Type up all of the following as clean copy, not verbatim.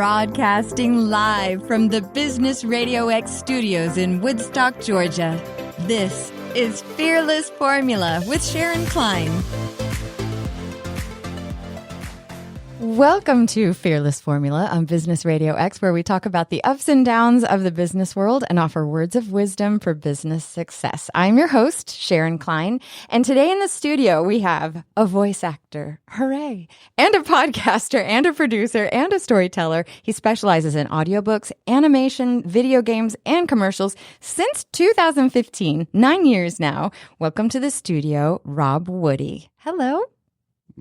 Broadcasting live from the Business RadioX studios in Woodstock, Georgia. This is Fearless Formula with Sharon Klein. Welcome to Fearless Formula on Business RadioX, where we talk about the ups and downs of the business world and offer words of wisdom for business success. I'm your host, Sharon Klein, and today in the studio we have a voice actor, hooray, and a podcaster, and a producer, and a storyteller. He specializes in audiobooks, animation, video games, and commercials since 2015, 9 years now. Welcome to the studio, Rob Woody. Hello.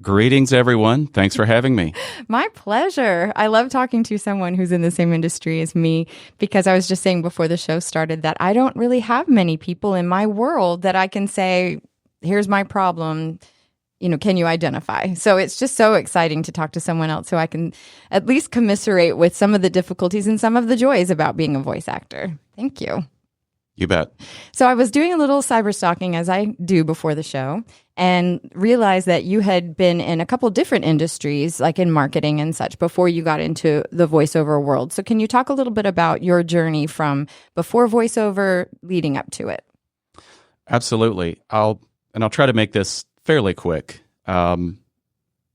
Greetings, everyone. Thanks for having me. My pleasure. I love talking to someone who's in the same industry as me because I was just saying before the show started that I don't really have many people in my world that I can say, here's my problem. Can you identify? So it's just so exciting to talk to someone else so I can at least commiserate with some of the difficulties and some of the joys about being a voice actor. Thank you. You bet. So I was doing a little cyber stalking, as I do before the show, and realized that you had been in a couple different industries, like in marketing and such, before you got into the voiceover world. So can you talk a little bit about your journey from before voiceover leading up to it? Absolutely. I'll try to make this fairly quick. I'm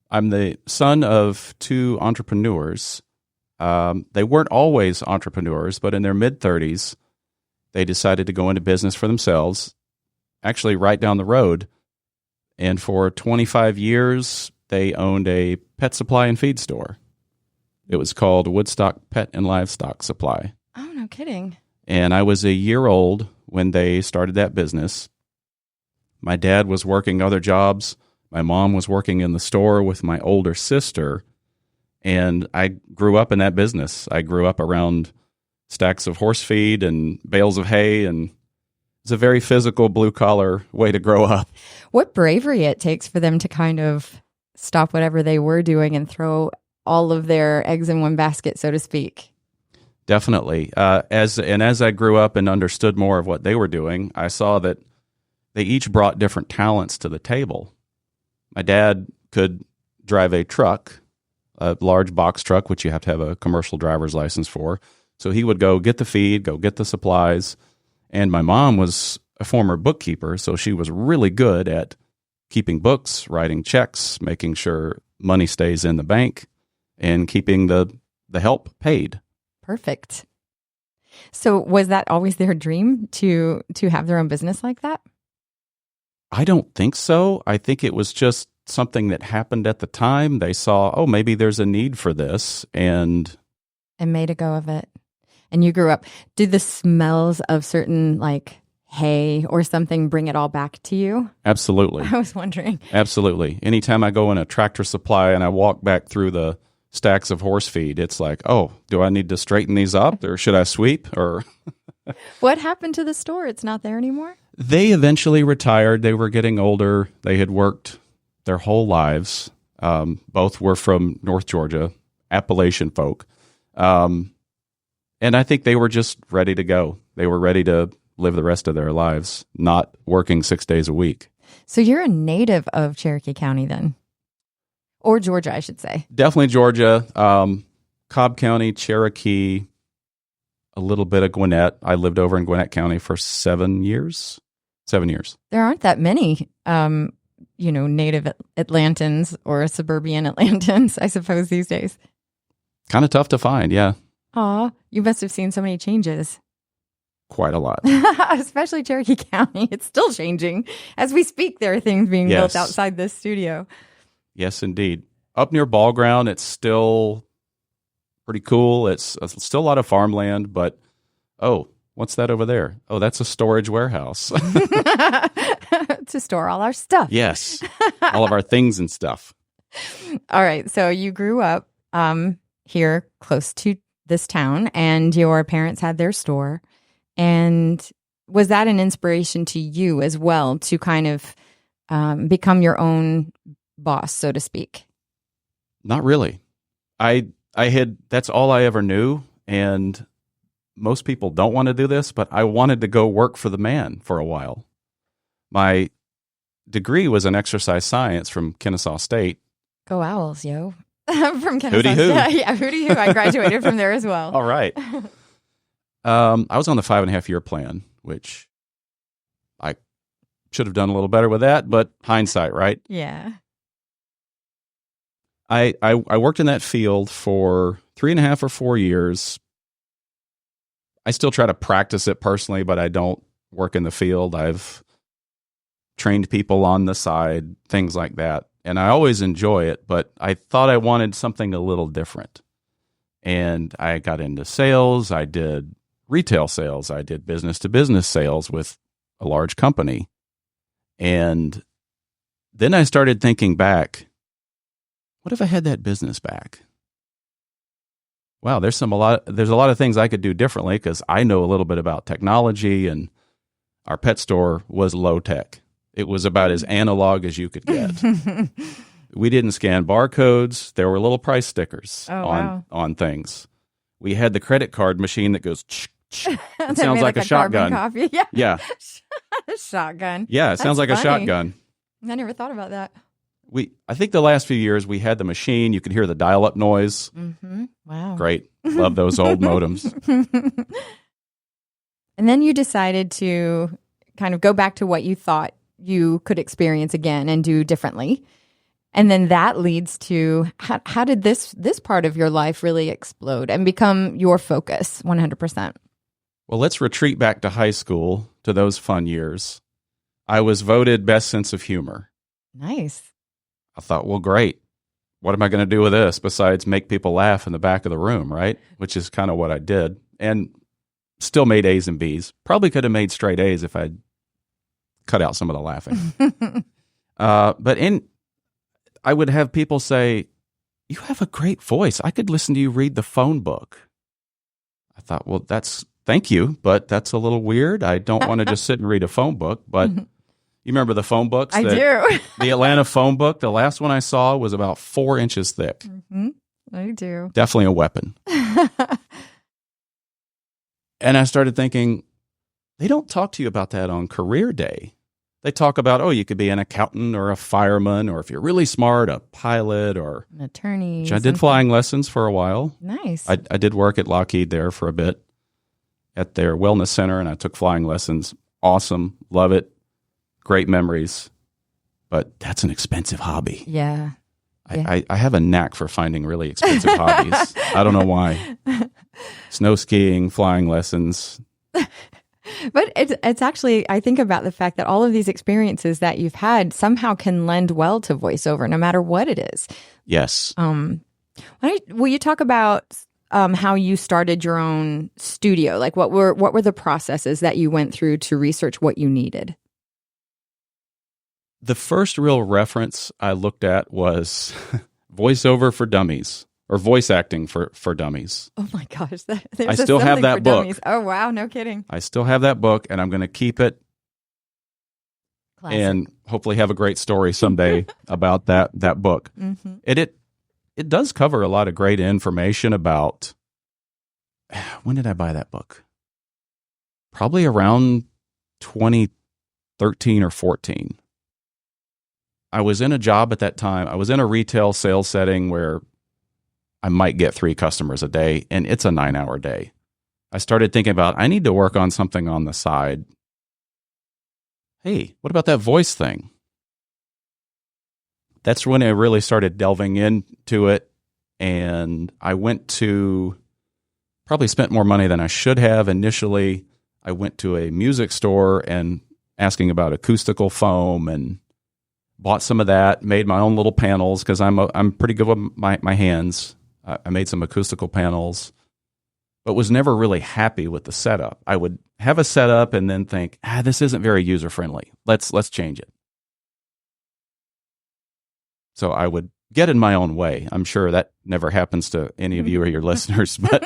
the son of two entrepreneurs. They weren't always entrepreneurs, but in their mid-30s, they decided to go into business for themselves, actually right down the road. And for 25 years, they owned a pet supply and feed store. It was called Woodstock Pet and Livestock Supply. Oh, no kidding. And I was a year old when they started that business. My dad was working other jobs. My mom was working in the store with my older sister. And I grew up in that business. I grew up around stacks of horse feed and bales of hay, and it's a very physical, blue-collar way to grow up. What bravery it takes for them to kind of stop whatever they were doing and throw all of their eggs in one basket, so to speak. Definitely. As I grew up and understood more of what they were doing, I saw that they each brought different talents to the table. My dad could drive a truck, a large box truck, which you have to have a commercial driver's license for. So he would go get the feed, go get the supplies. And my mom was a former bookkeeper, so she was really good at keeping books, writing checks, making sure money stays in the bank, and keeping the help paid. Perfect. So was that always their dream to have their own business like that? I don't think so. I think it was just something that happened at the time. They saw, oh, maybe there's a need for this, and made a go of it. And you grew up. Did the smells of certain like hay or something bring it all back to you? Absolutely. I was wondering. Absolutely. Anytime I go in a Tractor Supply and I walk back through the stacks of horse feed, it's like, oh, do I need to straighten these up or should I sweep? Or what happened to the store? It's not there anymore? They eventually retired. They were getting older. They had worked their whole lives. Both were from North Georgia, Appalachian folk. And I think they were just ready to go. They were ready to live the rest of their lives, not working 6 days a week. So you're a native of Cherokee County then? Or Georgia, I should say. Definitely Georgia. Cobb County, Cherokee, a little bit of Gwinnett. I lived over in Gwinnett County for 7 years. 7 years. There aren't that many, native Atlantans or suburban Atlantans, I suppose, these days. Kind of tough to find, yeah. Aw, you must have seen so many changes. Quite a lot. Especially Cherokee County. It's still changing. As we speak, there are things being built outside this studio. Yes, indeed. Up near Ball Ground, it's still pretty cool. It's still a lot of farmland, but, oh, what's that over there? Oh, that's a storage warehouse. To store all our stuff. Yes, all of our things and stuff. All right, so you grew up here close to this town, and your parents had their store. And was that an inspiration to you as well to kind of become your own boss, so to speak? Not really. That's all I ever knew. And most people don't want to do this, but I wanted to go work for the man for a while. My degree was in exercise science from Kennesaw State. Go Owls, yo. From Kennesaw Hooty hoo. State. Yeah, hooty hoo. I graduated from there as well. All right. I was on the 5.5-year plan, which I should have done a little better with that, but hindsight, right? Yeah. I worked in that field for 3.5 or 4 years. I still try to practice it personally, but I don't work in the field. I've trained people on the side, things like that. And I always enjoy it, but I thought I wanted something a little different. And I got into sales. I did retail sales. I did business-to-business sales with a large company. And then I started thinking back, what if I had that business back? Wow, there's a lot of things I could do differently because I know a little bit about technology, and our pet store was low tech. It was about as analog as you could get. We didn't scan barcodes. There were little price stickers on things. We had the credit card machine that goes. It sounds like a shotgun. Copy. Yeah. A shotgun. Yeah, it sounds like a shotgun. I never thought about that. I think the last few years we had the machine. You could hear the dial-up noise. Mm-hmm. Wow. Great. Love those old modems. And then you decided to kind of go back to what you thought you could experience again and do differently. And then that leads to how did this part of your life really explode and become your focus 100%? Well, let's retreat back to high school, to those fun years. I was voted best sense of humor. Nice. I thought, well, great. What am I going to do with this besides make people laugh in the back of the room, right? Which is kind of what I did. And still made A's and B's. Probably could have made straight A's if I'd cut out some of the laughing. I would have people say, you have a great voice. I could listen to you read the phone book. I thought, well, thank you, but that's a little weird. I don't want to just sit and read a phone book, but you remember the phone books? I do. The Atlanta phone book, the last one I saw was about 4 inches thick. Mm-hmm. I do. Definitely a weapon. And I started thinking, they don't talk to you about that on career day. They talk about, you could be an accountant or a fireman, or if you're really smart, a pilot or an attorney. Which I did flying lessons for a while. Nice. I did work at Lockheed there for a bit at their wellness center, and I took flying lessons. Awesome. Love it. Great memories. But that's an expensive hobby. Yeah. I have a knack for finding really expensive hobbies. I don't know why. Snow skiing, flying lessons. But it's actually, I think about the fact that all of these experiences that you've had somehow can lend well to voiceover, no matter what it is. Yes. Will you talk about how you started your own studio? Like what were the processes that you went through to research what you needed? The first real reference I looked at was voiceover for dummies. Or voice acting for dummies. Oh my gosh. I still have that book. Dummies. Oh wow, no kidding. I still have that book, and I'm going to keep it. Classic. And hopefully have a great story someday about that book. Mm-hmm. It does cover a lot of great information about, when did I buy that book? Probably around 2013 or 14. I was in a job at that time. I was in a retail sales setting where I might get 3 customers a day, and it's a 9-hour day. I started thinking about, I need to work on something on the side. Hey, what about that voice thing? That's when I really started delving into it, and I probably spent more money than I should have. Initially, I went to a music store and asking about acoustical foam and bought some of that, made my own little panels because I'm pretty good with my hands. I made some acoustical panels, but was never really happy with the setup. I would have a setup and then think, this isn't very user-friendly. Let's change it. So I would get in my own way. I'm sure that never happens to any of you or your listeners, but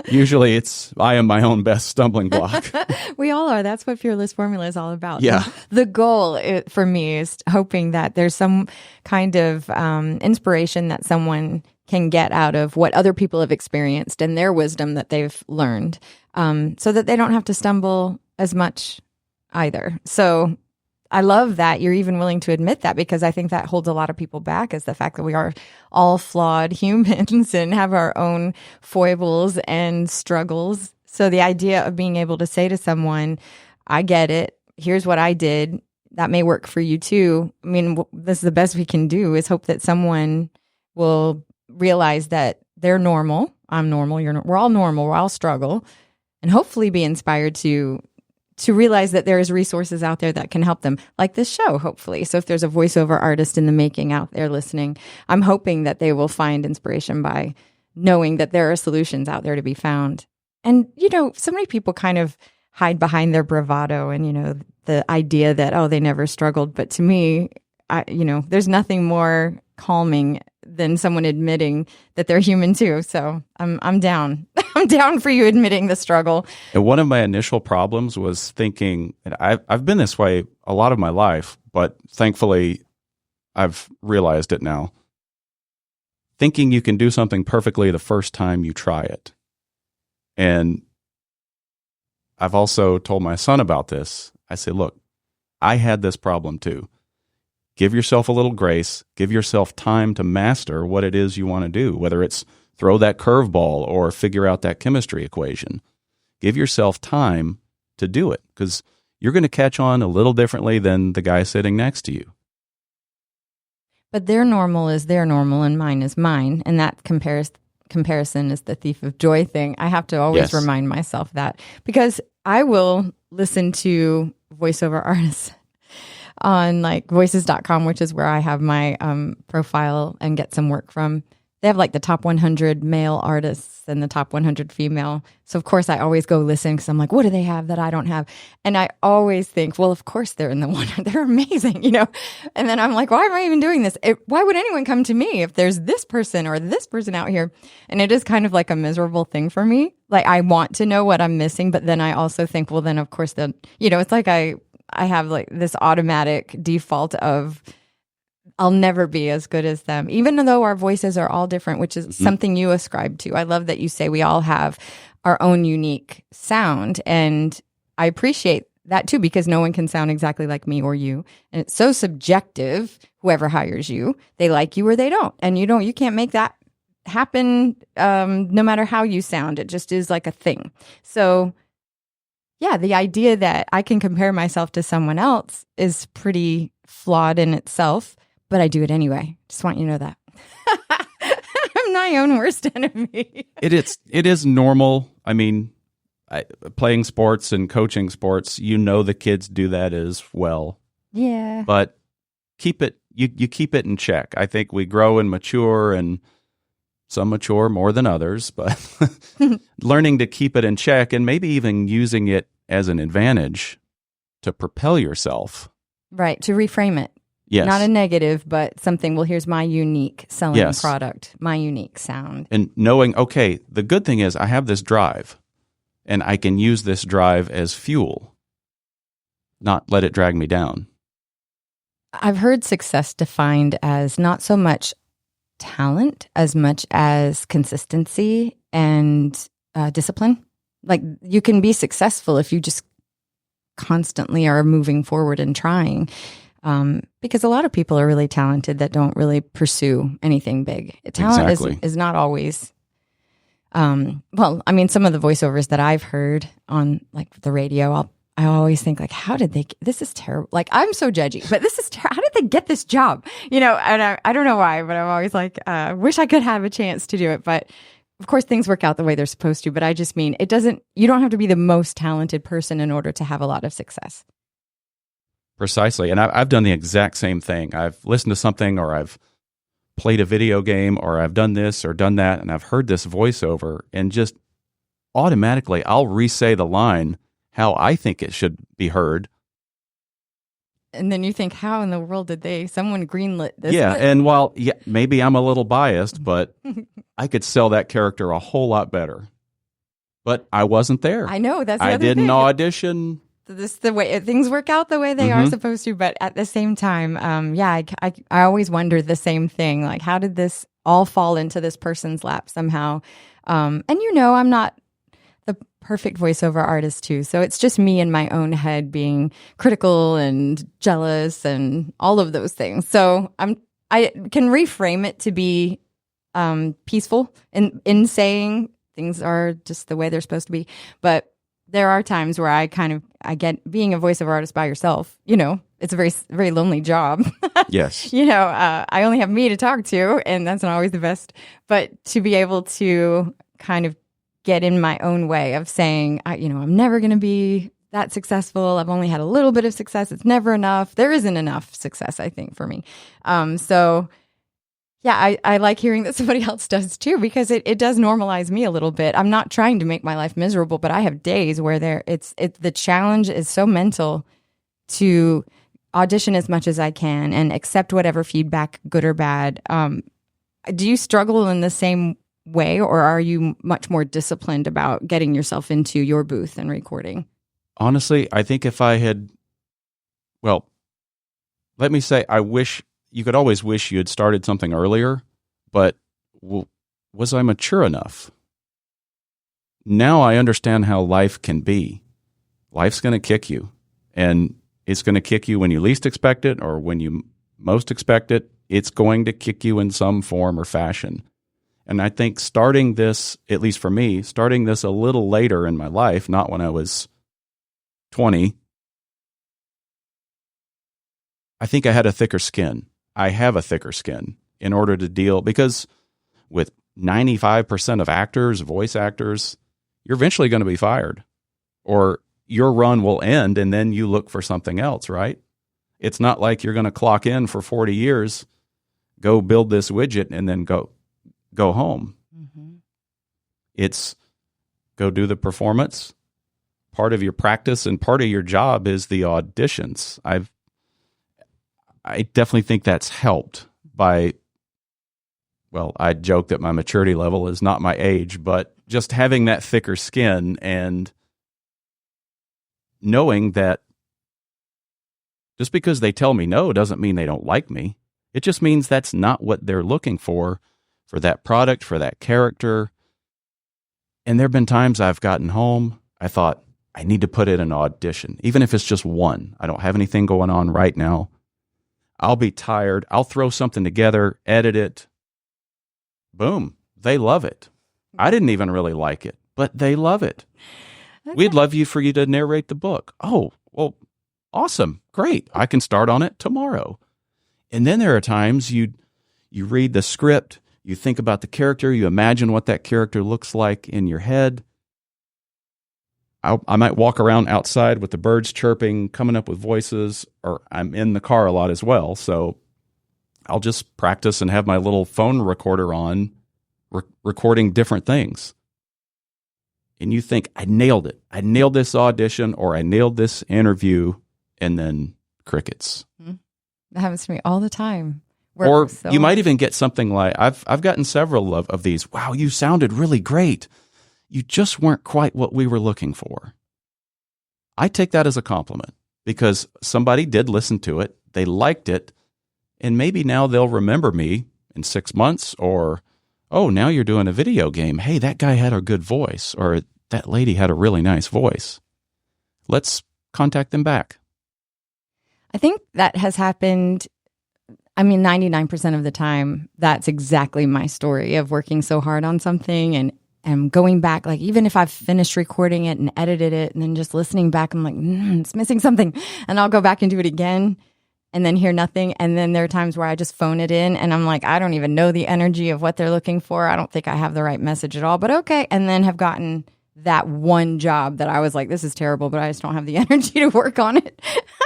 usually I am my own best stumbling block. We all are. That's what Fearless Formula is all about. Yeah. The goal for me is hoping that there's some kind of inspiration that someone can get out of what other people have experienced and their wisdom that they've learned, so that they don't have to stumble as much either. So I love that you're even willing to admit that, because I think that holds a lot of people back, is the fact that we are all flawed humans and have our own foibles and struggles. So the idea of being able to say to someone, I get it. Here's what I did. That may work for you too. I mean, this is the best we can do, is hope that someone will realize that they're normal. I'm normal. We're all normal. We're all struggle, and hopefully be inspired to realize that there's resources out there that can help them, like this show, hopefully. So if there's a voiceover artist in the making out there listening, I'm hoping that they will find inspiration by knowing that there are solutions out there to be found. And, so many people kind of hide behind their bravado and, the idea that, oh, they never struggled. But to me, there's nothing more calming than someone admitting that they're human too. So I'm down. I'm down for you admitting the struggle. And one of my initial problems was thinking, and I've been this way a lot of my life, but thankfully I've realized it now. Thinking you can do something perfectly the first time you try it. And I've also told my son about this. I say, look, I had this problem too. Give yourself a little grace. Give yourself time to master what it is you want to do, whether it's throw that curveball or figure out that chemistry equation. Give yourself time to do it, because you're going to catch on a little differently than the guy sitting next to you. But their normal is their normal and mine is mine. And that comparison is the thief of joy thing. I have to always remind myself that, because I will listen to voiceover artists on like voices.com, which is where I have my profile and get some work from. They have like the top 100 male artists and the top 100 female. So of course I always go listen, because I'm like, what do they have that I don't have? And I always think, well, of course they're in the one. They're amazing, And then I'm like, why am I even doing this? Why would anyone come to me if there's this person or this person out here? And it is kind of like a miserable thing for me. Like, I want to know what I'm missing, but then I also think, well, then of course it's like I have like this automatic default of I'll never be as good as them, even though our voices are all different, which is something you ascribe to. I love that you say we all have our own unique sound. And I appreciate that too, because no one can sound exactly like me or you. And it's so subjective, whoever hires you, they like you or they don't. And you can't make that happen no matter how you sound. It just is like a thing. So yeah, the idea that I can compare myself to someone else is pretty flawed in itself, but I do it anyway. Just want you to know that. I'm my own worst enemy. It is normal. I mean, playing sports and coaching sports, the kids do that as well. Yeah. But you keep it in check. I think we grow and mature, and some mature more than others, but learning to keep it in check and maybe even using it as an advantage to propel yourself. Right, to reframe it. Yes. Not a negative, but something, well, here's my unique selling product, my unique sound. And knowing, okay, the good thing is I have this drive, and I can use this drive as fuel, not let it drag me down. I've heard success defined as not so much talent as much as consistency and discipline. Like, you can be successful if you just constantly are moving forward and trying. Because a lot of people are really talented that don't really pursue anything big. Talent is not always, some of the voiceovers that I've heard on like the radio, I always think like, how did this is terrible. Like, I'm so judgy, but this is how did they get this job? And I don't know why, but I'm always like, wish I could have a chance to do it. But of course things work out the way they're supposed to, but I just mean, you don't have to be the most talented person in order to have a lot of success. Precisely. And I've done the exact same thing. I've listened to something, or I've played a video game, or I've done this or done that, and I've heard this voiceover, and just automatically I'll re-say the line how I think it should be heard. And then you think, how in the world did someone greenlit this? Yeah, and maybe I'm a little biased, but I could sell that character a whole lot better. But I wasn't there. I know, that's the other thing. I didn't audition. This the way things work out the way they are supposed to, but at the same time, I always wonder the same thing. Like, how did this all fall into this person's lap somehow? And I'm not the perfect voiceover artist too. So it's just me in my own head being critical and jealous and all of those things. So I can reframe it to be peaceful in saying things are just the way they're supposed to be. But there are times where I get being a voiceover artist by yourself, it's a very, very lonely job. Yes. I only have me to talk to, and that's not always the best. But to be able to kind of get in my own way of saying, I'm never going to be that successful. I've only had a little bit of success. It's never enough. There isn't enough success, I think, for me. So yeah, I like hearing that somebody else does too, because it does normalize me a little bit. I'm not trying to make my life miserable, but I have days where the challenge is so mental to audition as much as I can and accept whatever feedback, good or bad. Do you struggle in the same way, or are you much more disciplined about getting yourself into your booth and recording? Honestly, I think if I had, well, let me say, you could always wish you had started something earlier, but was I mature enough? Now I understand how life can be. Life's going to kick you, and it's going to kick you when you least expect it or when you most expect it. It's going to kick you in some form or fashion. And I think starting this, at least for me, starting this a little later in my life, not when I was 20, I think I had a thicker skin. I have a thicker skin in order to deal, because with 95% of actors, voice actors, you're eventually going to be fired, or your run will end and then you look for something else, right? It's not like you're going to clock in for 40 years, go build this widget, and then go home. Mm-hmm. It's go do the performance. Part of your practice and part of your job is the auditions. I definitely think that's helped by, well, I joke that my maturity level is not my age, but just having that thicker skin and knowing that just because they tell me no doesn't mean they don't like me. It just means that's not what they're looking for that product, for that character. And there have been times I've gotten home, I thought, I need to put in an audition, even if it's just one. I don't have anything going on right now. I'll be tired. I'll throw something together, edit it. Boom. They love it. I didn't even really like it, but they love it. Okay. We'd love for you to narrate the book. Oh, well, awesome. Great. I can start on it tomorrow. And then there are times you read the script, you think about the character, you imagine what that character looks like in your head. I might walk around outside with the birds chirping, coming up with voices, or I'm in the car a lot as well. So I'll just practice and have my little phone recorder on, recording different things. And you think, I nailed it. I nailed this audition, or I nailed this interview, and then crickets. That happens to me all the time. Or you might even get something like, I've gotten several of these. Wow, you sounded really great. You just weren't quite what we were looking for. I take that as a compliment, because somebody did listen to it, they liked it, and maybe now they'll remember me in 6 months, or, oh, now you're doing a video game. Hey, that guy had a good voice, or that lady had a really nice voice. Let's contact them back. I think that has happened. 99% of the time, that's exactly my story of working so hard on something and going back, like even if I've finished recording it and edited it and then just listening back, I'm like, it's missing something. And I'll go back and do it again and then hear nothing. And then there are times where I just phone it in and I'm like, I don't even know the energy of what they're looking for. I don't think I have the right message at all, but okay. And then have gotten that one job that I was like, this is terrible, but I just don't have the energy to work on it.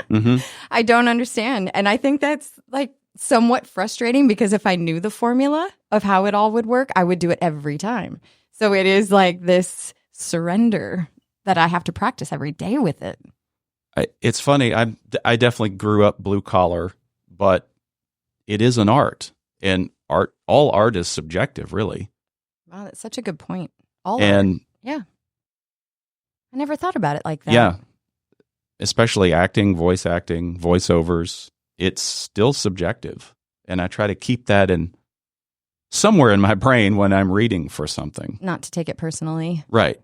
Mm-hmm. I don't understand. And I think that's like somewhat frustrating, because if I knew the formula of how it all would work, I would do it every time. So it is like this surrender that I have to practice every day with it. It's funny. I definitely grew up blue collar, but it is an art, and all art is subjective, really. Wow, that's such a good point. All art. Yeah. I never thought about it like that. Yeah. Especially acting, voiceovers. It's still subjective. And I try to keep that in somewhere in my brain when I'm reading for something. Not to take it personally. Right.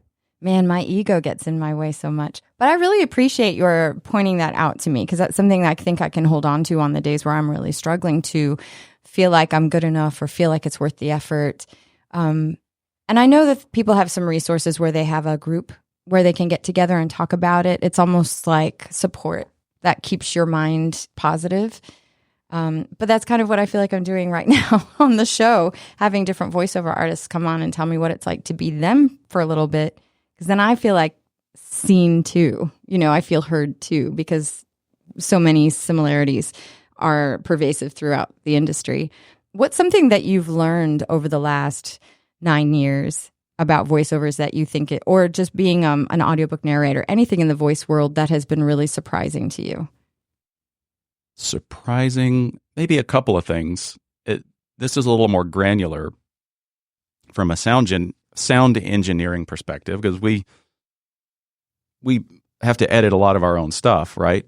Man, my ego gets in my way so much. But I really appreciate your pointing that out to me, because that's something that I think I can hold on to on the days where I'm really struggling to feel like I'm good enough or feel like it's worth the effort. And I know that people have some resources where they have a group where they can get together and talk about it. It's almost like support that keeps your mind positive. But that's kind of what I feel like I'm doing right now on the show, having different voiceover artists come on and tell me what it's like to be them for a little bit. Because then I feel like seen too. I feel heard too, because so many similarities are pervasive throughout the industry. What's something that you've learned over the last 9 years about voiceovers that you think or just being an audiobook narrator, anything in the voice world that has been really surprising to you? Surprising, maybe a couple of things. This is a little more granular from a sound engineering perspective, because we have to edit a lot of our own stuff, right?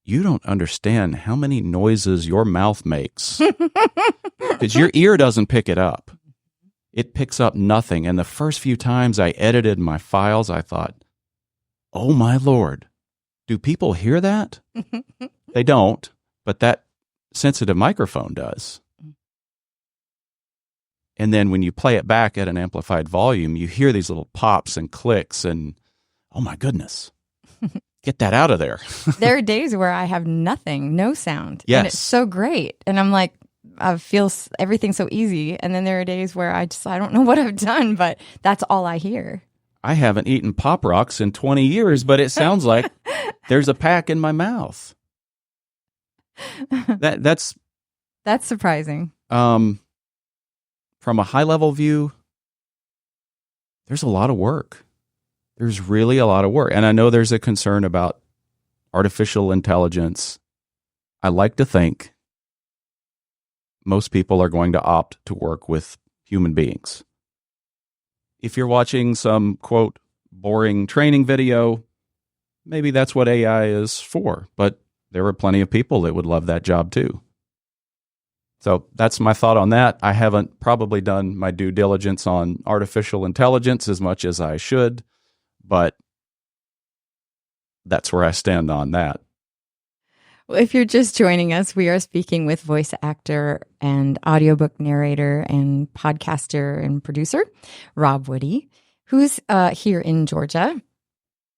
You don't understand how many noises your mouth makes, because your ear doesn't pick it up. It picks up nothing. And the first few times I edited my files, I thought, oh my Lord, do people hear that? They don't, but that sensitive microphone does. And then when you play it back at an amplified volume, you hear these little pops and clicks and, oh my goodness, get that out of there. There are days where I have nothing, no sound. Yes. And it's so great. And I'm like, I feel everything so easy. And then there are days where I don't know what I've done, but that's all I hear. I haven't eaten Pop Rocks in 20 years, but it sounds like there's a pack in my mouth. That's surprising. From a high level view, there's a lot of work. There's really a lot of work. And I know there's a concern about artificial intelligence. I like to think most people are going to opt to work with human beings. If you're watching some, quote, boring training video, maybe that's what AI is for. But there are plenty of people that would love that job too. So that's my thought on that. I haven't probably done my due diligence on artificial intelligence as much as I should, but that's where I stand on that. Well, if you're just joining us, we are speaking with voice actor and audiobook narrator and podcaster and producer, Rob Woody, who's here in Georgia.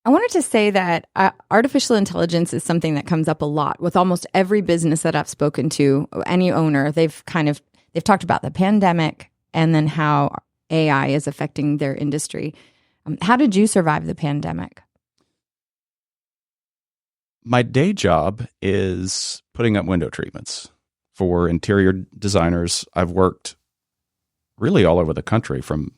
I wanted to say that artificial intelligence is something that comes up a lot with almost every business that I've spoken to, any owner. They've talked about the pandemic and then how AI is affecting their industry. How did you survive the pandemic? My day job is putting up window treatments for interior designers. I've worked really all over the country, from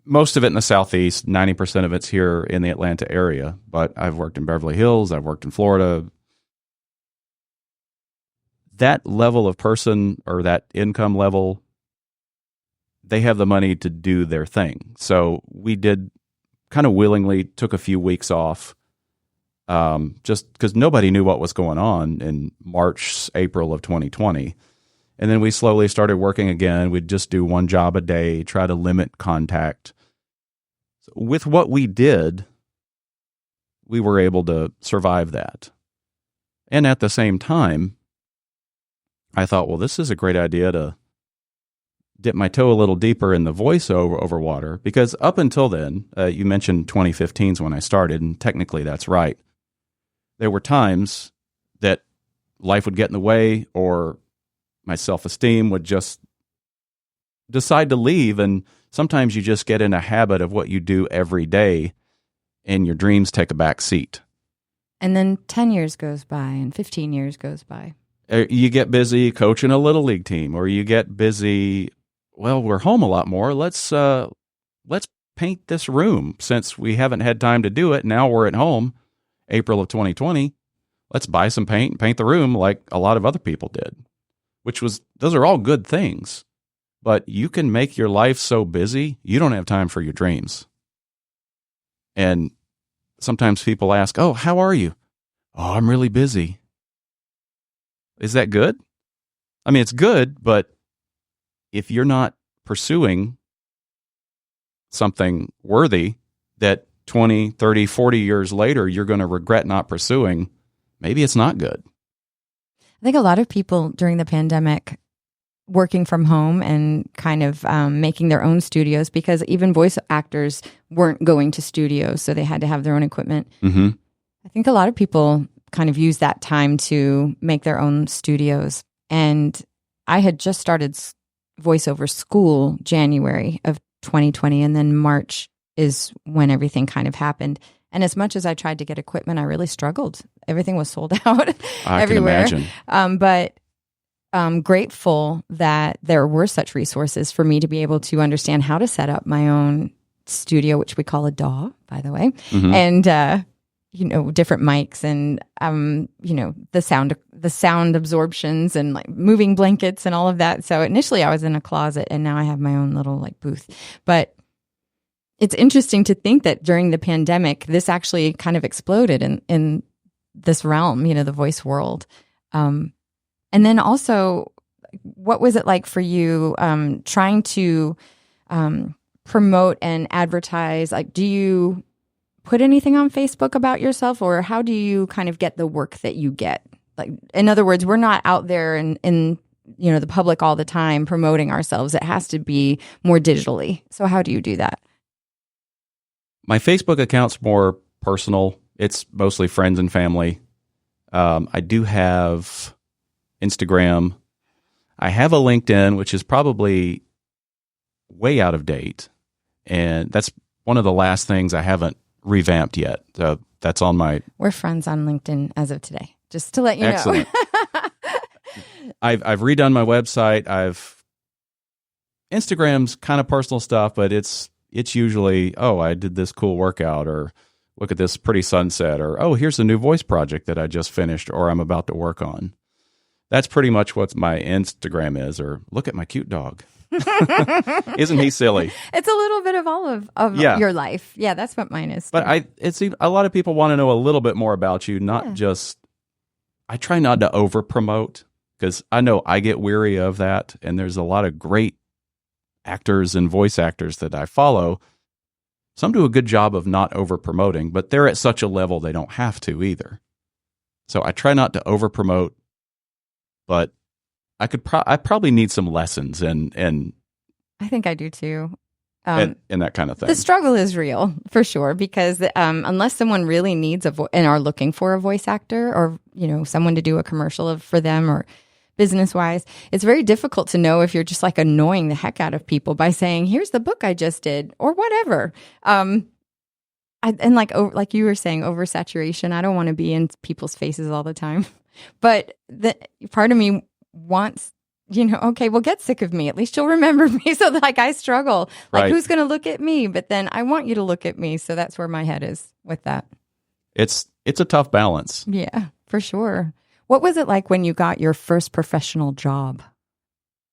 most of it in the Southeast. 90% of it's here in the Atlanta area, but I've worked in Beverly Hills. I've worked in Florida. That level of person, or that income level, they have the money to do their thing. So we did kind of willingly took a few weeks off, just because nobody knew what was going on in March, April of 2020. And then we slowly started working again. We'd just do one job a day, try to limit contact. So with what we did, we were able to survive that. And at the same time, I thought, well, this is a great idea to dip my toe a little deeper in the voice over water, because up until then, you mentioned 2015 is when I started, and technically that's right. There were times that life would get in the way, or my self-esteem would just decide to leave, and sometimes you just get in a habit of what you do every day, and your dreams take a back seat. And then 10 years goes by, and 15 years goes by. You get busy coaching a little league team, or you get busy, well, we're home a lot more. Let's paint this room since we haven't had time to do it. Now we're at home, April of 2020. Let's buy some paint and paint the room like a lot of other people did, those are all good things. But you can make your life so busy, you don't have time for your dreams. And sometimes people ask, oh, how are you? Oh, I'm really busy. Is that good? I mean, it's good, but if you're not pursuing something worthy, that 20, 30, 40 years later, you're going to regret not pursuing, maybe it's not good. I think a lot of people during the pandemic working from home and kind of making their own studios, because even voice actors weren't going to studios, so they had to have their own equipment. Mm-hmm. I think a lot of people kind of use that time to make their own studios. And I had just started voiceover school January of 2020, and then March is when everything kind of happened. And as much as I tried to get equipment, I really struggled. Everything was sold out everywhere. I can imagine. But I'm grateful that there were such resources for me to be able to understand how to set up my own studio, which we call a DAW, by the way, Mm-hmm. and different mics and the sound absorptions and like moving blankets and all of that. So initially I was in a closet, and now I have my own little like booth. But it's interesting to think that during the pandemic, this actually kind of exploded in this realm, the voice world. And then also, what was it like for you trying to promote and advertise? Like, do you put anything on Facebook about yourself, or how do you kind of get the work that you get? Like, in other words, we're not out there in the public all the time promoting ourselves. It has to be more digitally. So how do you do that? My Facebook account's more personal. It's mostly friends and family. I do have Instagram. I have a LinkedIn, which is probably way out of date. And that's one of the last things I haven't revamped yet. So that's on my... We're friends on LinkedIn as of today, just to let you Excellent. know. I've redone my website. Instagram's kind of personal stuff, but it's usually, oh, I did this cool workout, or look at this pretty sunset, or, oh, here's a new voice project that I just finished or I'm about to work on. That's pretty much what my Instagram is, or look at my cute dog. Isn't he silly? It's a little bit of all of your life. Yeah, that's what mine is. But it's a lot of people want to know a little bit more about you, not just, I try not to over promote, because I know I get weary of that. And there's a lot of great actors and voice actors that I follow. Some do a good job of not over promoting, but they're at such a level they don't have to either. So I try not to over promote, but I probably need some lessons and I think I do too. And that kind of thing. The struggle is real for sure, because unless someone really needs and are looking for a voice actor, or someone to do a commercial for them, or business wise, it's very difficult to know if you're just like annoying the heck out of people by saying, "Here's the book I just did," or whatever. Like you were saying, oversaturation. I don't want to be in people's faces all the time, but the part of me wants, okay, well, get sick of me. At least you'll remember me. So like I struggle, like right. Who's going to look at me? But then I want you to look at me. So that's where my head is with that. It's a tough balance. Yeah, for sure. What was it like when you got your first professional job,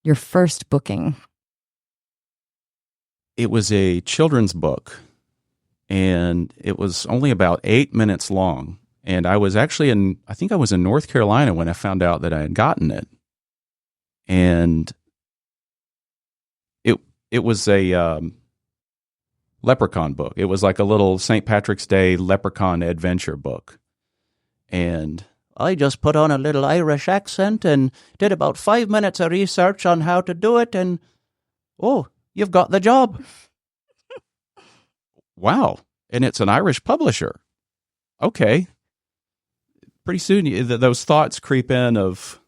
your first booking? It was a children's book, and it was only about 8 minutes long. And I was actually I think I was in North Carolina when I found out that I had gotten it. And it was a leprechaun book. It was like a little St. Patrick's Day leprechaun adventure book. And I just put on a little Irish accent and did about 5 minutes of research on how to do it, and oh, you've got the job. Wow. And it's an Irish publisher. Okay. Pretty soon those thoughts creep in of,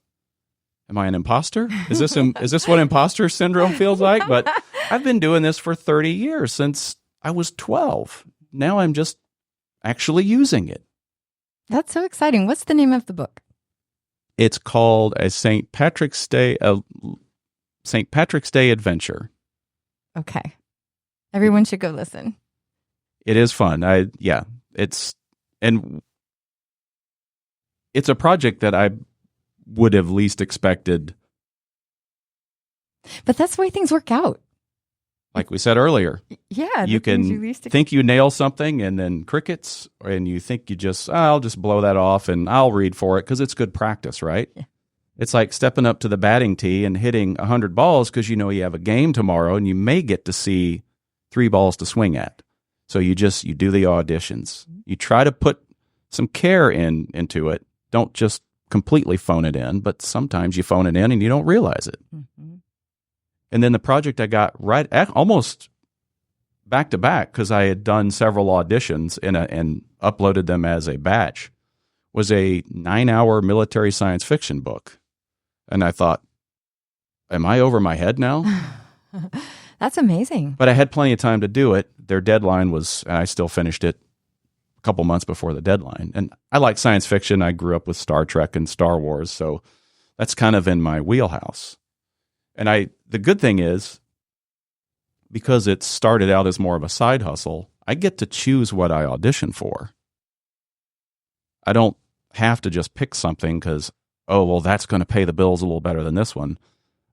am I an imposter? Is this what imposter syndrome feels like? But I've been doing this for 30 years, since I was 12. Now I'm just actually using it. That's so exciting. What's the name of the book? It's called a St. Patrick's Day adventure. Okay. Everyone should go listen. It is fun. It's a project that I would have least expected. But that's the way things work out. Like we said earlier. Yeah. You can think you nail something, and then crickets, and you think I'll just blow that off and I'll read for it because it's good practice, right? Yeah. It's like stepping up to the batting tee and hitting 100 balls because you have a game tomorrow and you may get to see 3 balls to swing at. So you do the auditions. You try to put some care into it. Don't just completely phone it in, but sometimes you phone it in and you don't realize it. Mm-hmm. And then the project I got almost back to back, because I had done several auditions and uploaded them as a batch, was a 9-hour military science fiction book. And I thought, am I over my head now? That's amazing. But I had plenty of time to do it. Their deadline was, and I still finished it a couple months before the deadline. And I like science fiction. I grew up with Star Trek and Star Wars, so that's kind of in my wheelhouse. And the good thing is, because it started out as more of a side hustle, I get to choose what I audition for. I don't have to just pick something because, that's going to pay the bills a little better than this one.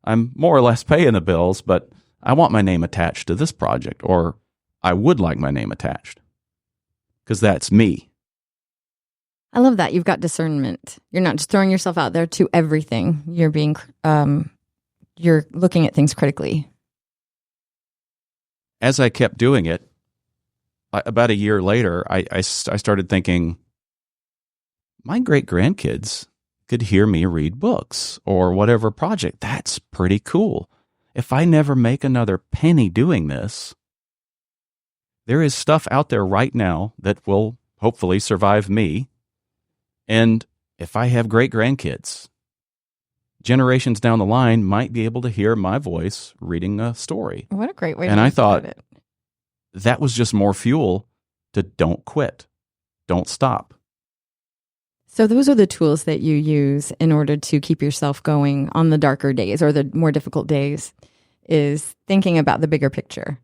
I'm more or less paying the bills, but I want my name attached to this project, or I would like my name attached, because that's me. I love that. You've got discernment. You're not just throwing yourself out there to everything. You're being, you're looking at things critically. As I kept doing it, about a year later, I started thinking, my great-grandkids could hear me read books or whatever project. That's pretty cool. If I never make another penny doing this, there is stuff out there right now that will hopefully survive me. And if I have great-grandkids, generations down the line might be able to hear my voice reading a story. What a great way and to I thought it. That was just more fuel to don't quit, don't stop. So those are the tools that you use in order to keep yourself going on the darker days or the more difficult days, is thinking about the bigger picture.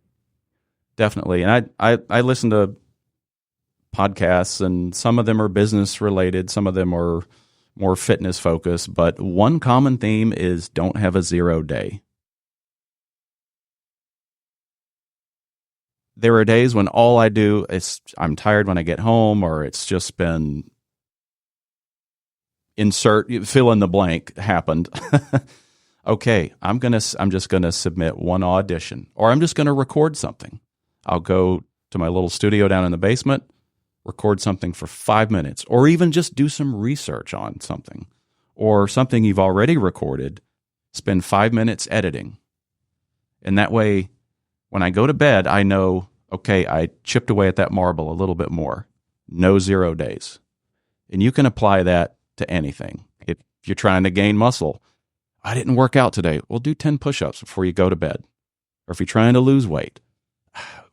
Definitely. And I listen to podcasts, and some of them are business related, some of them are more fitness focused, but one common theme is don't have a 0 day. There are days when all I do is I'm tired when I get home, or it's just been fill in the blank happened. Okay, I'm just gonna submit one audition, or I'm just gonna record something. I'll go to my little studio down in the basement, record something for 5 minutes, or even just do some research on something, or something you've already recorded. Spend 5 minutes editing, and that way, when I go to bed, I know, okay, I chipped away at that marble a little bit more. No 0 days, and you can apply that to anything. If you're trying to gain muscle, I didn't work out today. Well, do 10 push-ups before you go to bed. Or if you're trying to lose weight,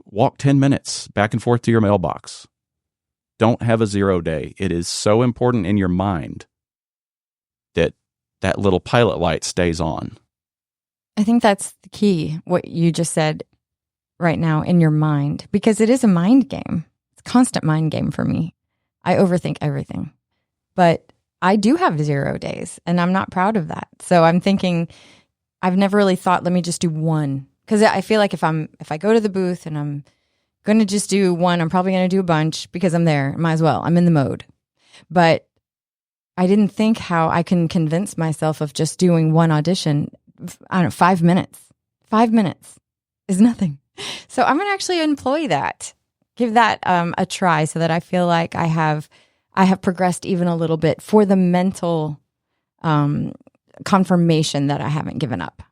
walk 10 minutes back and forth to your mailbox. Don't have a 0 day. It is so important in your mind that that little pilot light stays on. I think that's the key, what you just said right now, in your mind, because it is a mind game. It's a constant mind game for me. I overthink everything. But I do have 0 days, and I'm not proud of that. So I'm thinking, I've never really thought, let me just do one. Because I feel like if I go to the booth and I'm going to just do one, I'm probably going to do a bunch because I'm there. Might as well. I'm in the mode. But I didn't think how I can convince myself of just doing one audition. I don't know, 5 minutes. 5 minutes is nothing. So I'm going to actually employ that. Give that a try, so that I feel like I have progressed even a little bit for the mental confirmation that I haven't given up,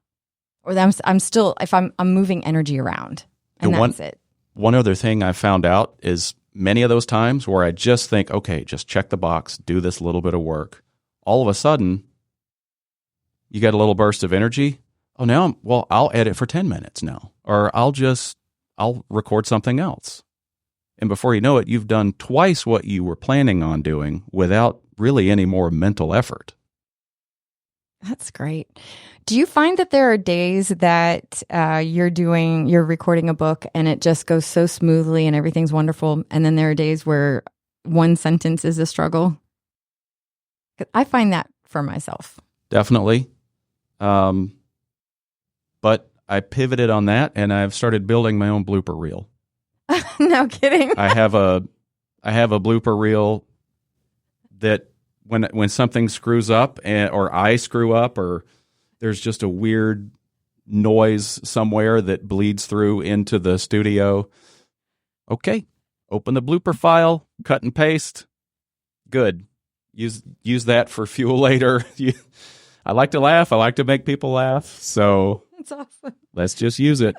or that I'm still, if I'm moving energy around, and that's it. One other thing I found out is many of those times where I just think, okay, just check the box, do this little bit of work. All of a sudden, you get a little burst of energy. Oh, now, I'll edit for 10 minutes now, or I'll record something else. And before you know it, you've done twice what you were planning on doing without really any more mental effort. That's great. Do you find that there are days that you're recording a book and it just goes so smoothly and everything's wonderful, and then there are days where one sentence is a struggle? I find that for myself. Definitely. But I pivoted on that, and I've started building my own blooper reel. No kidding. I have a blooper reel that when something screws up, or I screw up, or there's just a weird noise somewhere that bleeds through into the studio, Okay, open the blooper file, cut and paste. Good. Use that for fuel later. I like to laugh. I like to make people laugh. So That's awesome. let's just use it.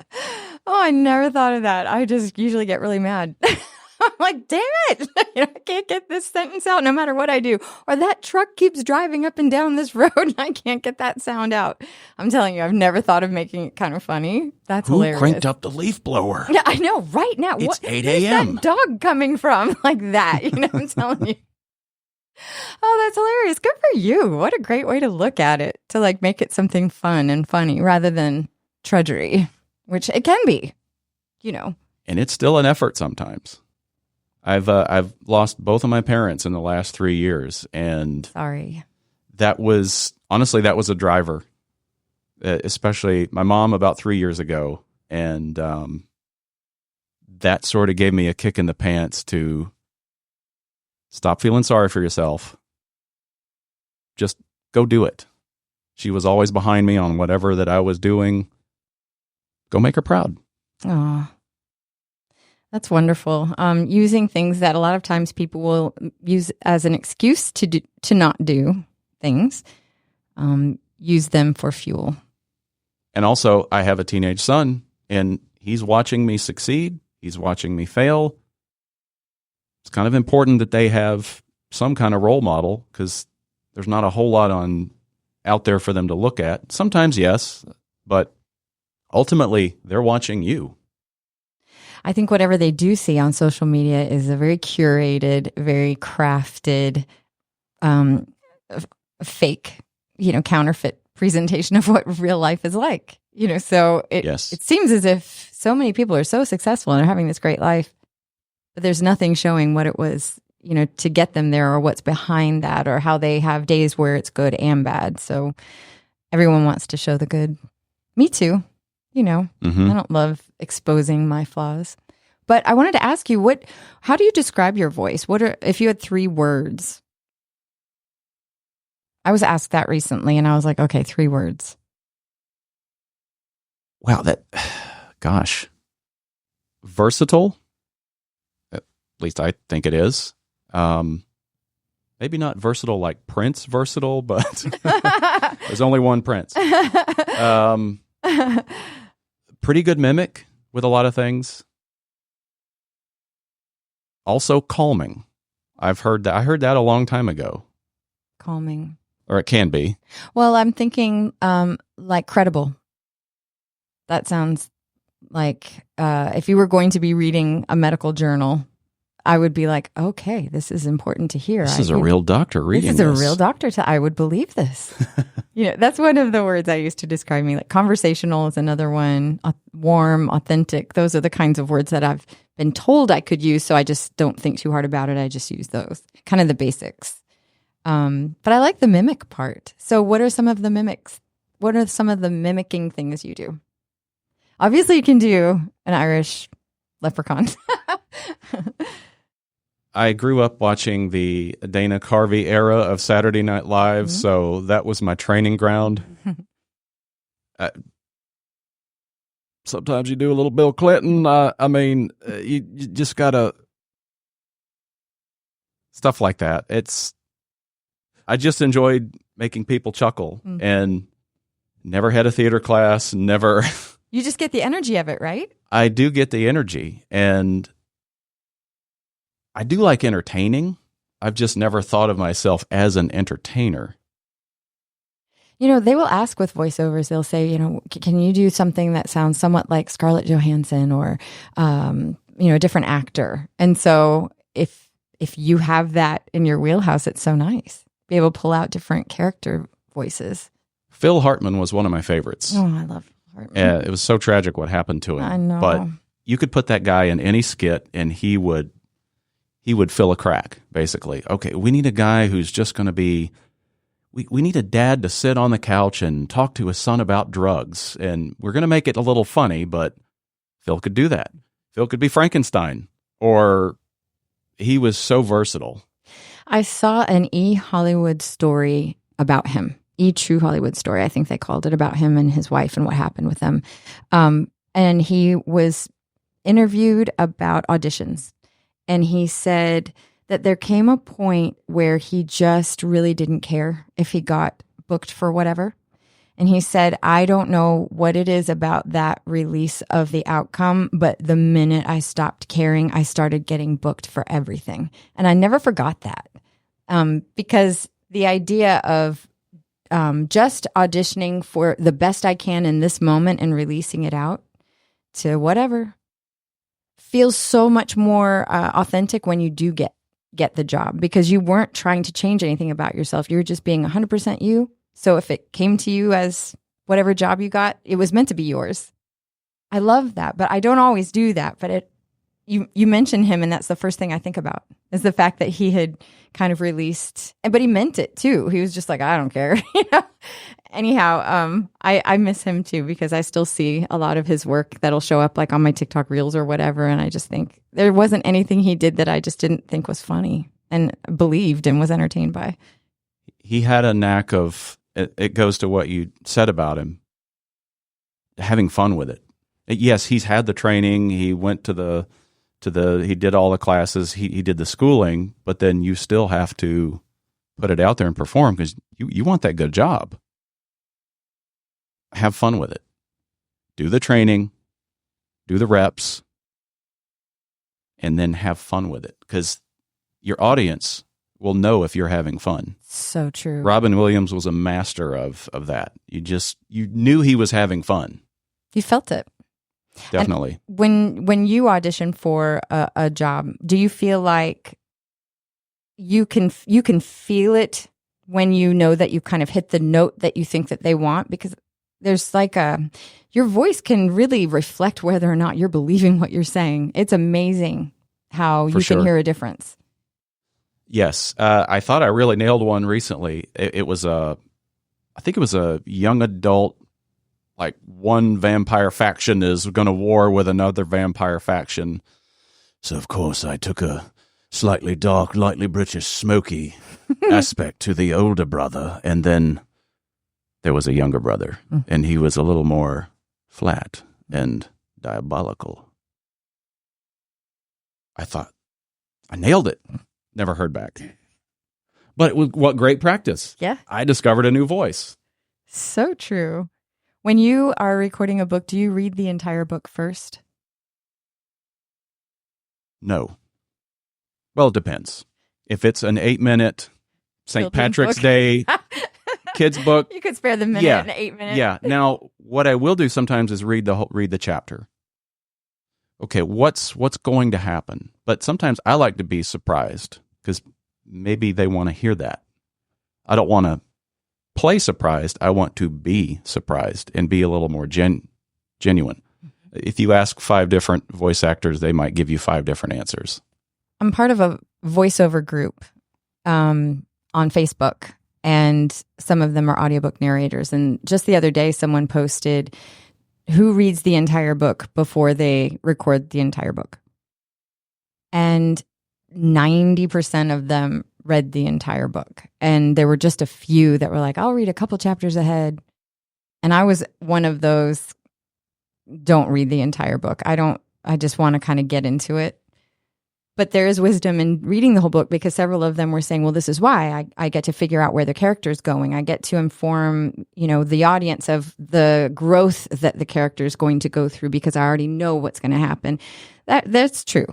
Oh, I never thought of that. I just usually get really mad. I'm like, damn it. I can't get this sentence out no matter what I do. Or that truck keeps driving up and down this road and I can't get that sound out. I'm telling you, I've never thought of making it kind of funny. That's hilarious. Who cranked up the leaf blower? Yeah, I know. Right now. It's 8 Where's a.m. that dog coming from? Like that. I'm telling you. Oh, that's hilarious. Good for you. What a great way to look at it, to like make it something fun and funny rather than drudgery, which it can be, And it's still an effort sometimes. I've lost both of my parents in the last 3 years, and Sorry. that was a driver, especially my mom about 3 years ago, and that sort of gave me a kick in the pants to stop feeling sorry for yourself. Just go do it. She was always behind me on whatever that I was doing. Go make her proud. Oh, that's wonderful. Using things that a lot of times people will use as an excuse to not do things, use them for fuel. And also, I have a teenage son, and he's watching me succeed. He's watching me fail. It's kind of important that they have some kind of role model, because there's not a whole lot out there for them to look at. Sometimes, yes, but ultimately, they're watching you. I think whatever they do see on social media is a very curated, very crafted, fake, counterfeit presentation of what real life is like. So it seems as if so many people are so successful and are having this great life, but there's nothing showing what it was, to get them there, or what's behind that, or how they have days where it's good and bad. So everyone wants to show the good. Me too. Mm-hmm. I don't love exposing my flaws. But I wanted to ask you, how do you describe your voice? If you had 3 words? I was asked that recently, and I was like, okay, 3 words. Wow, gosh. Versatile. At least I think it is. Maybe not versatile like Prince versatile, but there's only one Prince. Pretty good mimic with a lot of things. Also calming. I heard that a long time ago. Calming. Or it can be. Well, I'm thinking like credible. That sounds like if you were going to be reading a medical journal, I would be like, okay, this is important to hear. This is a real doctor reading this. This is a real doctor. I would believe this. That's one of the words I use to describe me. Like conversational is another one. Warm, authentic. Those are the kinds of words that I've been told I could use. So I just don't think too hard about it. I just use those. Kind of the basics. But I like the mimic part. So what are some of the mimics? What are some of the mimicking things you do? Obviously, you can do an Irish leprechaun. I grew up watching the Dana Carvey era of Saturday Night Live, so that was my training ground. Sometimes you do a little Bill Clinton. You just gotta stuff like that. I just enjoyed making people chuckle, and never had a theater class. Never. You just get the energy of it, right? I do get the energy, and I do like entertaining. I've just never thought of myself as an entertainer. They will ask with voiceovers, they'll say, can you do something that sounds somewhat like Scarlett Johansson or, a different actor? And so if you have that in your wheelhouse, it's so nice. Be able to pull out different character voices. Phil Hartman was one of my favorites. Oh, I love Hartman. It was so tragic what happened to him. I know. But you could put that guy in any skit and he would fill a crack, basically. Okay, we need a guy who's just going to be, we need a dad to sit on the couch and talk to his son about drugs. And we're going to make it a little funny, but Phil could do that. Phil could be Frankenstein, or he was so versatile. I saw an E-Hollywood story about him. E-True Hollywood story, I think they called it, about him and his wife and what happened with them. And he was interviewed about auditions. And he said that there came a point where he just really didn't care if he got booked for whatever. And he said, I don't know what it is about that release of the outcome, but the minute I stopped caring, I started getting booked for everything. And I never forgot that, because the idea of just auditioning for the best I can in this moment and releasing it out to whatever feels so much more authentic when you do get the job, because you weren't trying to change anything about yourself. You were just being 100% you. So if it came to you as whatever job you got, it was meant to be yours. I love that, but I don't always do that. But you mentioned him, and that's the first thing I think about, is the fact that he had kind of released, but he meant it too. He was just like, I don't care. Anyhow, I miss him too, because I still see a lot of his work that'll show up like on my TikTok reels or whatever. And I just think there wasn't anything he did that I just didn't think was funny and believed and was entertained by. He had a knack of, it goes to what you said about him, having fun with it. Yes, he's had the training. He went he did all the classes. He did the schooling, but then you still have to put it out there and perform, because you want that good job. Have fun with it. Do the training, do the reps, and then have fun with it, because your audience will know if you're having fun. So true. Robin Williams was a master of that. You knew he was having fun. You felt it. Definitely. And when you audition for a job, do you feel like you can feel it when you know that you kind of hit the note that you think that they want? Because there's like your voice can really reflect whether or not you're believing what you're saying. It's amazing how you can hear a difference. Yes. I thought I really nailed one recently. It was I think it was a young adult, like one vampire faction is going to war with another vampire faction. So, of course, I took a slightly dark, lightly British, smoky aspect to the older brother. And then there was a younger brother, and he was a little more flat and diabolical. I thought, I nailed it. Never heard back. But it was, what great practice. Yeah. I discovered a new voice. So true. When you are recording a book, do you read the entire book first? No. Well, it depends. If it's an 8-minute St. Children's Patrick's book. Day kids book. You could spare the minute and 8 minutes. Yeah. Now, what I will do sometimes is read the chapter. Okay, what's going to happen? But sometimes I like to be surprised, because maybe they want to hear that. I don't want to play surprised. I want to be surprised and be a little more genuine. If you ask 5 different voice actors, they might give you 5 different answers. I'm part of a voiceover group on Facebook, and some of them are audiobook narrators. And just the other day, someone posted who reads the entire book before they record the entire book. And 90% of them read the entire book. And there were just a few that were like, I'll read a couple chapters ahead. And I was one of those, don't read the entire book. I just want to kind of get into it. But there is wisdom in reading the whole book, because several of them were saying, well, this is why I get to figure out where the character is going. I get to inform, the audience of the growth that the character is going to go through, because I already know what's going to happen. That's true.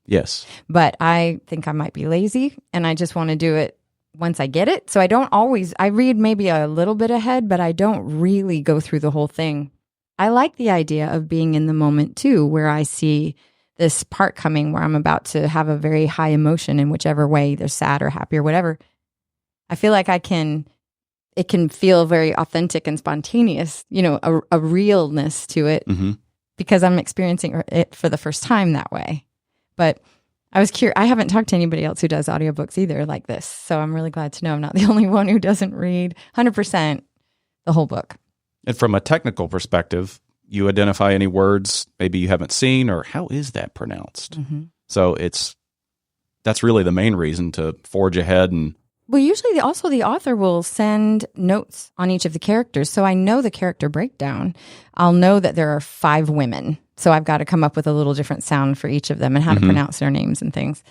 Yes. But I think I might be lazy, and I just want to do it once I get it. So I read maybe a little bit ahead, but I don't really go through the whole thing. I like the idea of being in the moment too, where I see this part coming where I'm about to have a very high emotion in whichever way, either sad or happy or whatever. I feel like it can feel very authentic and spontaneous, a realness to it, because I'm experiencing it for the first time that way. But I was curious. I haven't talked to anybody else who does audiobooks either like this. So I'm really glad to know I'm not the only one who doesn't read 100% the whole book. And from a technical perspective, you identify any words maybe you haven't seen, or how is that pronounced? So that's really the main reason to forge ahead. And well, usually the author will send notes on each of the characters. So I know the character breakdown. I'll know that there are 5 women. So I've got to come up with a little different sound for each of them and how to pronounce their names and things,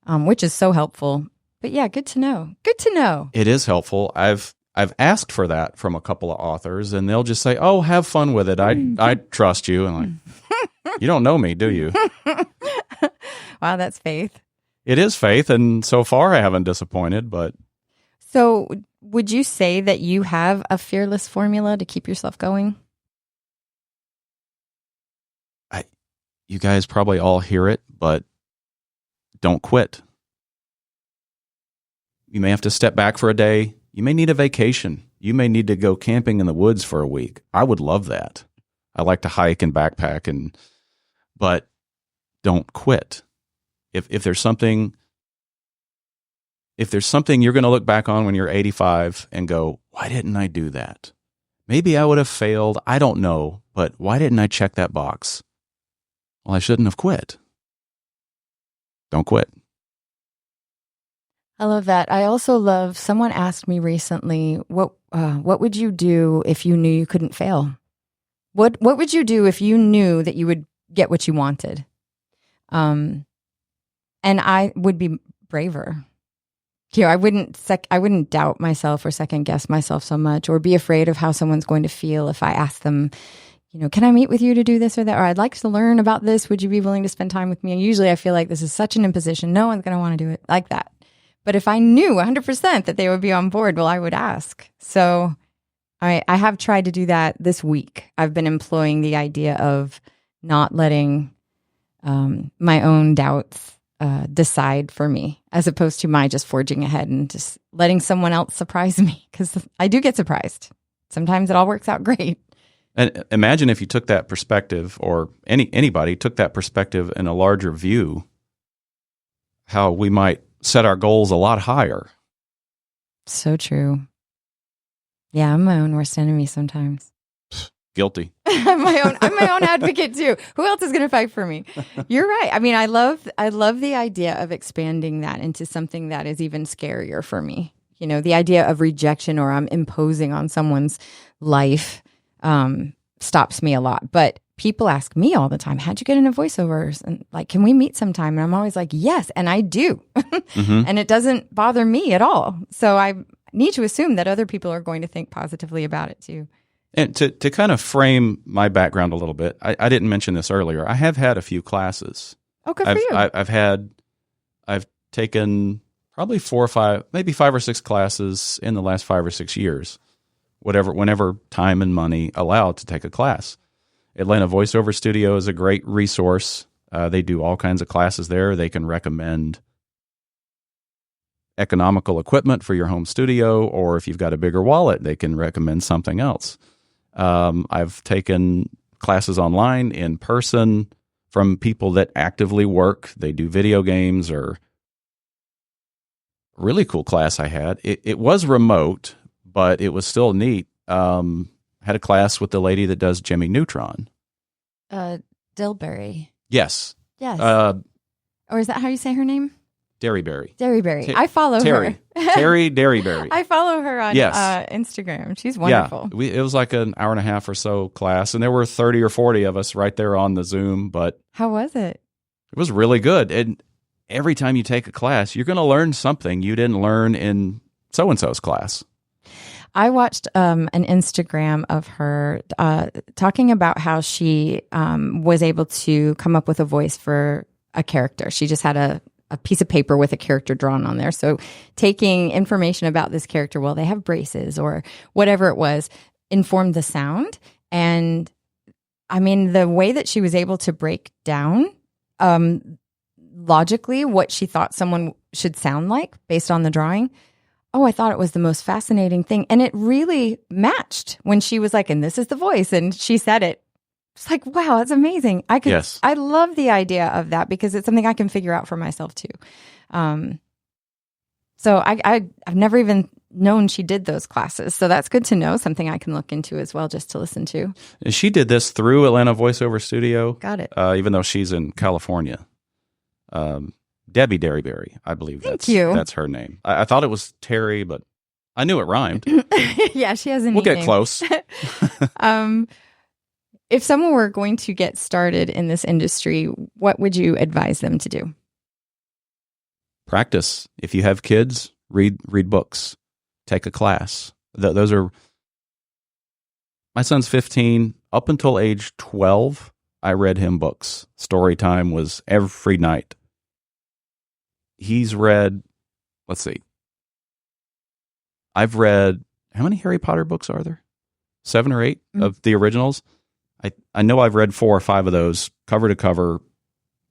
which is so helpful. But yeah, good to know. Good to know. It is helpful. I've asked for that from a couple of authors, and they'll just say, "Oh, have fun with it. I trust you." And like, you don't know me, do you? Wow, that's faith. It is faith, and so far I haven't disappointed. But so, would you say that you have a fearless formula to keep yourself going? You guys probably all hear it, but don't quit. You may have to step back for a day. You may need a vacation. You may need to go camping in the woods for a week. I would love that. I like to hike and backpack, but don't quit. If there's something you're going to look back on when you're 85 and go, why didn't I do that? Maybe I would have failed. I don't know, but why didn't I check that box? Well, I shouldn't have quit. Don't quit. I love that. I also love, someone asked me recently, what would you do if you knew you couldn't fail? What would you do if you knew that you would get what you wanted? And I would be braver. I wouldn't doubt myself or second guess myself so much, or be afraid of how someone's going to feel if I ask them, can I meet with you to do this or that? Or I'd like to learn about this. Would you be willing to spend time with me? And usually I feel like this is such an imposition. No one's going to want to do it like that. But if I knew 100% that they would be on board, well, I would ask. So I have tried to do that this week. I've been employing the idea of not letting my own doubts decide for me, as opposed to my just forging ahead and just letting someone else surprise me, because I do get surprised. Sometimes it all works out great. And imagine if you took that perspective, or anybody took that perspective in a larger view, how we might set our goals a lot higher. So true. Yeah, I'm my own worst enemy sometimes. Guilty. I'm my own advocate too. Who else is going to fight for me? You're right. I mean, I love the idea of expanding that into something that is even scarier for me. The idea of rejection, or I'm imposing on someone's life, stops me a lot. But people ask me all the time, how'd you get into voiceovers? And like, can we meet sometime? And I'm always like, yes. And I do. And it doesn't bother me at all. So I need to assume that other people are going to think positively about it too. And to kind of frame my background a little bit, I didn't mention this earlier. I have had a few classes. Oh, good for you. I've taken probably 4 or 5, maybe 5 or 6 classes in the last 5 or 6 years, whenever time and money allowed to take a class. Atlanta Voiceover Studio is a great resource. They do all kinds of classes there. They can recommend economical equipment for your home studio, or if you've got a bigger wallet, they can recommend something else. I've taken classes online, in person, from people that actively work. They do video games, or a really cool class I had. It was remote, but it was still neat. Had a class with the lady that does Jimmy Neutron. Dilberry. Yes. Yes. Or is that how you say her name? Derryberry. Derryberry. I follow her. Terry Derryberry. I follow her on Instagram. She's wonderful. Yeah, it was like an hour and a half or so class, and there were 30 or 40 of us right there on the Zoom. But how was it? It was really good. And every time you take a class, you're going to learn something you didn't learn in so-and-so's class. I watched an Instagram of her talking about how she was able to come up with a voice for a character. She just had a piece of paper with a character drawn on there. So taking information about this character, well, they have braces or whatever it was, informed the sound. And I mean, the way that she was able to break down logically what she thought someone should sound like based on the drawing. Oh, I thought it was the most fascinating thing. And it really matched when she was like, and this is the voice. And she said it. It's like, wow, that's amazing. I love the idea of that, because it's something I can figure out for myself too. So I've never even known she did those classes. So that's good to know, something I can look into as well, just to listen to. She did this through Atlanta Voiceover Studio. Got it. Even though she's in California. Debbie Derryberry, I believe that's her name. I thought it was Terry, but I knew it rhymed. Yeah, she has a neat We'll get name. close. If someone were going to get started in this industry, what would you advise them to do? Practice. If you have kids, read books, take a class. Those are, my son's 15. Up until age 12, I read him books. Story time was every night. He's read, let's see, I've read, how many Harry Potter books are there? 7 or 8 of the originals. I know I've read 4 or 5 of those cover to cover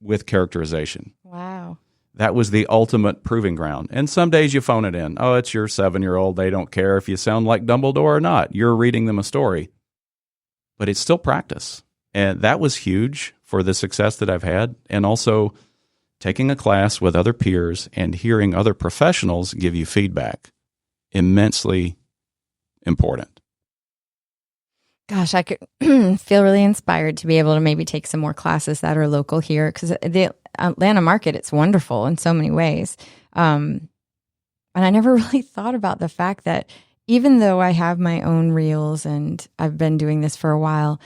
with characterization. Wow. That was the ultimate proving ground. And some days you phone it in. Oh, it's your 7-year-old. They don't care if you sound like Dumbledore or not. You're reading them a story. But it's still practice. And that was huge for the success that I've had. And also taking a class with other peers and hearing other professionals give you feedback. Immensely important. Gosh, I could feel really inspired to be able to maybe take some more classes that are local here, because the Atlanta market, it's wonderful in so many ways. And I never really thought about the fact that even though I have my own reels and I've been doing this for a while,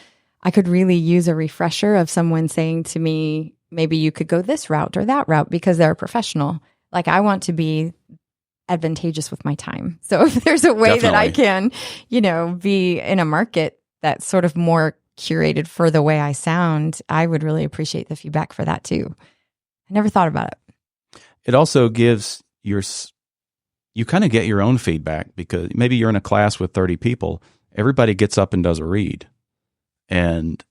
I could really use a refresher of someone saying to me, maybe you could go this route or that route, because they're a professional. Like, I want to be advantageous with my time. So if there's a way that I can, be in a market that's sort of more curated for the way I sound, I would really appreciate the feedback for that too. I never thought about it. It also gives you kind of get your own feedback, because maybe you're in a class with 30 people. Everybody gets up and does a read. And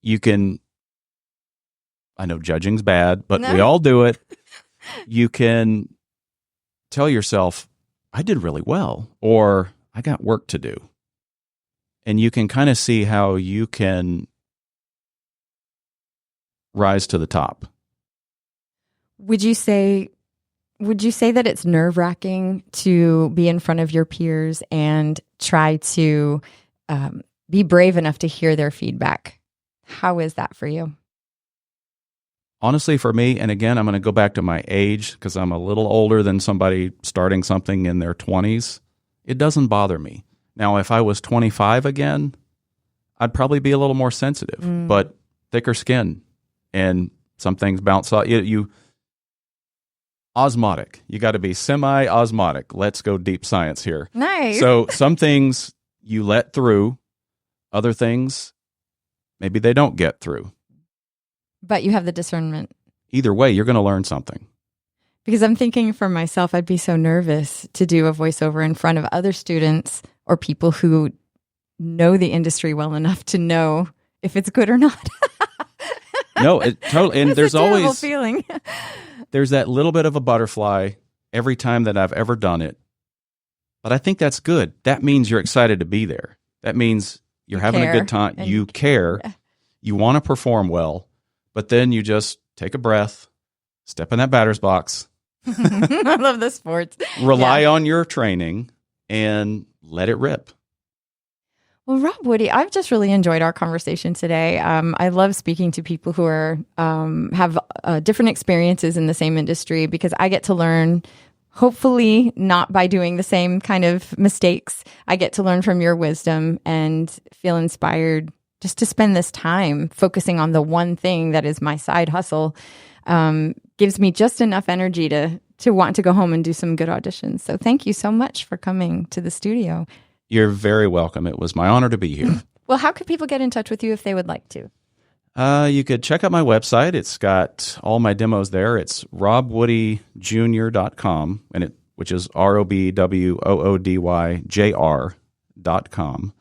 you can, I know judging's bad, but we all do it. You can tell yourself, I did really well, or I got work to do. And you can kind of see how you can rise to the top. Would you say that it's nerve-wracking to be in front of your peers and try to be brave enough to hear their feedback? How is that for you? Honestly, for me, and again, I'm going to go back to my age because I'm a little older than somebody starting something in their 20s. It doesn't bother me. Now, if I was 25 again, I'd probably be a little more sensitive, but thicker skin, and some things bounce off. You osmotic. You got to be semi-osmotic. Let's go deep science here. Nice. So some things you let through, other things maybe they don't get through. But you have the discernment. Either way, you're going to learn something. Because I'm thinking for myself, I'd be so nervous to do a voiceover in front of other students or people who know the industry well enough to know if it's good or not. No, it totally. And there's always feeling. There's that little bit of a butterfly every time that I've ever done it. But I think that's good. That means you're excited to be there. That means you're having a good time. You care. Yeah. You want to perform well. But then you just take a breath, step in that batter's box. I love the sports. Rely on your training and let it rip. Well, Rob Woody, I've just really enjoyed our conversation today. I love speaking to people who are have different experiences in the same industry, because I get to learn, hopefully not by doing the same kind of mistakes. I get to learn from your wisdom and feel inspired just to spend this time focusing on the one thing that is my side hustle. Gives me just enough energy to want to go home and do some good auditions. So thank you so much for coming to the studio. You're very welcome. It was my honor to be here. Well, how could people get in touch with you if they would like to? You could check out my website. It's got all my demos there. It's robwoodyjr.com, which is ROBWOODYJR.com.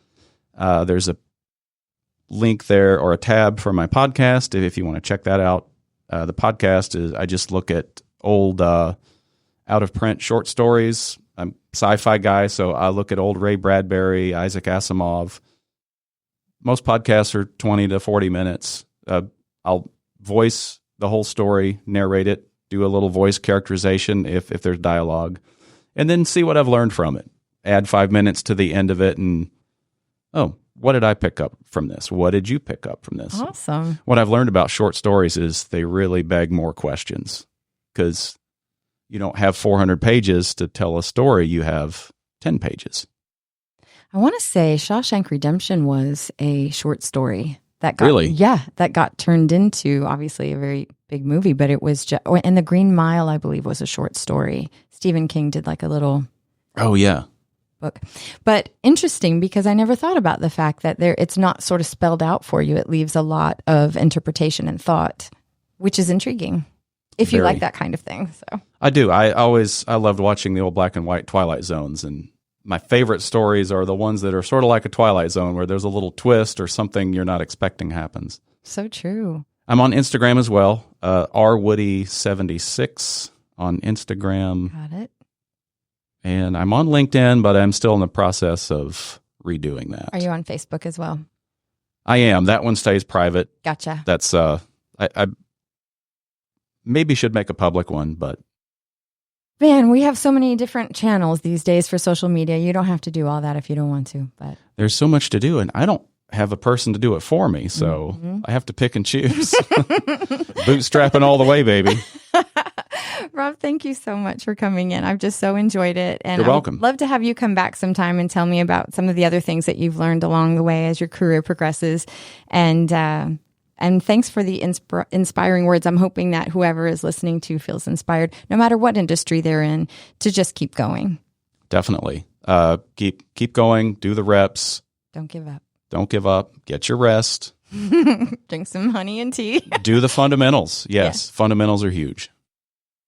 There's a link there, or a tab for my podcast if you want to check that out. The podcast is, I just look at old out of print short stories. I'm a sci-fi guy, so I look at old Ray Bradbury, Isaac Asimov. Most podcasts are 20 to 40 minutes. I'll voice the whole story, narrate it, do a little voice characterization if there's dialogue, and then see what I've learned from it. Add 5 minutes to the end of it, and what did I pick up from this? What did you pick up from this? Awesome. What I've learned about short stories is they really beg more questions, because you don't have 400 pages to tell a story. You have 10 pages. I want to say Shawshank Redemption was a short story that got, Really? Yeah, that got turned into obviously a very big movie, but it was just, and The Green Mile, I believe, was a short story. Stephen King did like a little Oh, yeah. book. But interesting, because I never thought about the fact that it's not sort of spelled out for you. It leaves a lot of interpretation and thought, which is intriguing if you Very. like that kind of thing. So I do. I loved watching the old black and white Twilight Zones, and my favorite stories are the ones that are sort of like a Twilight Zone where there's a little twist or something you're not expecting happens. So true. I'm on Instagram as well, rwoody76 on Instagram. Got it. And I'm on LinkedIn, but I'm still in the process of redoing that. Are you on Facebook as well? I am. That one stays private. Gotcha. That's I maybe should make a public one, but Man, we have so many different channels these days for social media. You don't have to do all that if you don't want to. But there's so much to do, and I don't have a person to do it for me, so I have to pick and choose. Bootstrapping all the way, baby. Rob, thank you so much for coming in. I've just so enjoyed it. And You're welcome. I'd love to have you come back sometime and tell me about some of the other things that you've learned along the way as your career progresses. And thanks for the inspiring words. I'm hoping that whoever is listening to feels inspired, no matter what industry they're in, to just keep going. Definitely. Keep going. Do the reps. Don't give up. Don't give up. Get your rest. Drink some honey and tea. Do the fundamentals. Yes, fundamentals are huge.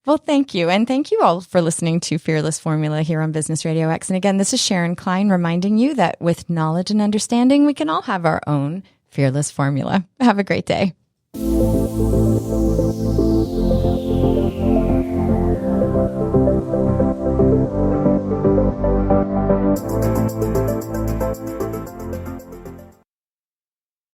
Well, thank you. And thank you all for listening to Fearless Formula here on Business Radio X. And again, this is Sharon Klein reminding you that with knowledge and understanding, we can all have our own fearless formula. Have a great day.